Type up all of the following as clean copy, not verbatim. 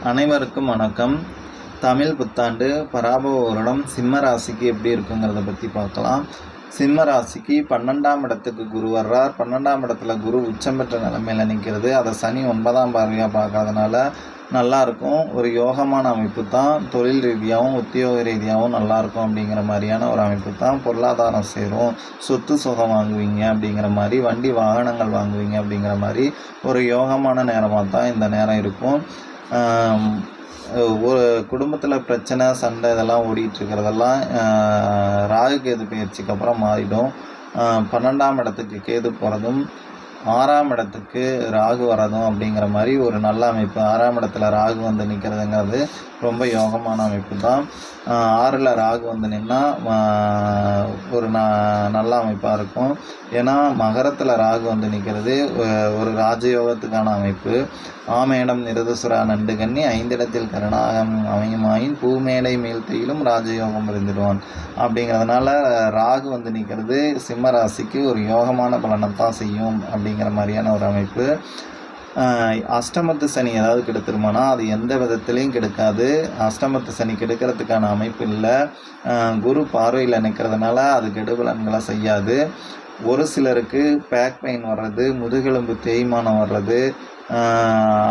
அனைவருக்கும் வணக்கம். தமிழ் புத்தாண்டு பராபவ வருடம் சிம்ம ராசிக்கு எப்படி இருக்குங்கிறத பற்றி பார்க்கலாம். சிம்ம ராசிக்கு 12ஆம் இடத்துக்கு குரு வர்றார். 12ஆம் இடத்துல குரு உச்சம் பெற்ற நிலைமையில் நிற்கிறது. அதை சனி 9ஆம் பார்வையாக பார்க்கறதுனால நல்லாயிருக்கும். ஒரு யோகமான அமைப்பு தான். தொழில் ரீதியாகவும் உத்தியோக ரீதியாகவும் நல்லாயிருக்கும் அப்படிங்கிற மாதிரியான ஒரு அமைப்பு தான். பொருளாதாரம் சேரும், சொத்து சுகம் வாங்குவீங்க அப்படிங்கிற மாதிரி, வண்டி வாகனங்கள் வாங்குவீங்க அப்படிங்கிற மாதிரி ஒரு யோகமான நேரமாக தான் இந்த நேரம் இருக்கும். ஒரு குடும்பத்தில் பிரச்சனை, சண்டை இதெல்லாம் ஓடிட்டுருக்கிறதெல்லாம் ராகு கேது பயிற்சிக்கு அப்புறம் மாறிடும். 12ஆம் இடத்துக்கு கேது போகிறதும் 6ஆம் இடத்துக்கு ராகு வரதும் அப்படிங்கிற மாதிரி ஒரு நல்ல அமைப்பு. 6ஆம் இடத்துல ராகு வந்து நிற்கிறதுங்கிறது ரொம்ப யோகமான அமைப்பு தான். 6ல் ராகு வந்து நின்னால் ஒரு நல்ல அமைப்பாக இருக்கும். ஏன்னா மகரத்தில் ராகு வந்து நிற்கிறது ஒரு ராஜயோகத்துக்கான அமைப்பு. ஆமேடம் நிருதசுரா நண்டு கன்னி 5 இடத்தில் கருணாகம் அமையுமாயின் பூமேடை மேல்த்தையிலும் ராஜயோகம் இருந்துடுவான் அப்படிங்கிறதுனால ராகு வந்து நிற்கிறது சிம்ம ராசிக்கு ஒரு யோகமான பலனைத்தான் செய்யும் அப்படிங்கிற மாதிரியான ஒரு அமைப்பு. அஷ்டமத்து சனி ஏதாவது கெடுத்துருமானா அது எந்த விதத்துலேயும் கெடுக்காது. அஷ்டமத்து சனி கெடுக்கிறதுக்கான அமைப்பு இல்லை. குரு பார்வையில் நிற்கிறதுனால அது கெடுபலன்களை செய்யாது. ஒரு சிலருக்கு பேக் பெயின் வர்றது, முதுகெலும்பு தேய்மானம் வர்றது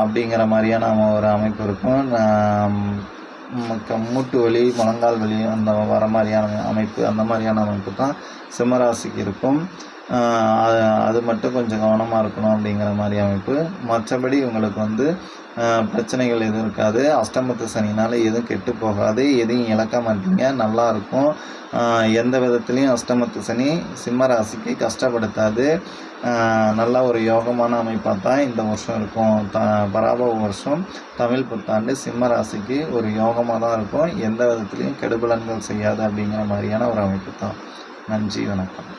அப்படிங்கிற மாதிரியான ஒரு அமைப்பு இருக்கும். மூட்டு வலி, முழங்கால் வலி அந்த வர மாதிரியான அமைப்பு, அந்த மாதிரியான அமைப்பு தான் சிம்மராசிக்கு இருக்கும். அது மட்டும் கொஞ்சம் கவனமாக இருக்கணும் அப்படிங்கிற மாதிரி அமைப்பு. மற்றபடி உங்களுக்கு வந்து பிரச்சனைகள் எதுவும் இருக்காது. அஷ்டமத்து சனினால் எதுவும் கெட்டு போகாது, எதையும் இழக்க மாட்டீங்க, நல்லாயிருக்கும். எந்த விதத்துலேயும் அஷ்டமத்து சனி சிம்ம ராசிக்கு கஷ்டப்படுத்தாது. நல்ல ஒரு யோகமான அமைப்பாக தான் இந்த வருஷம் இருக்கும். பராபவ வருஷம் தமிழ் புத்தாண்டு சிம்ம ராசிக்கு ஒரு யோகமாக தான் இருக்கும். எந்த விதத்துலேயும் கெடுபலன்கள் செய்யாது அப்படிங்கிற மாதிரியான ஒரு அமைப்பு தான். நன்றி, வணக்கம்.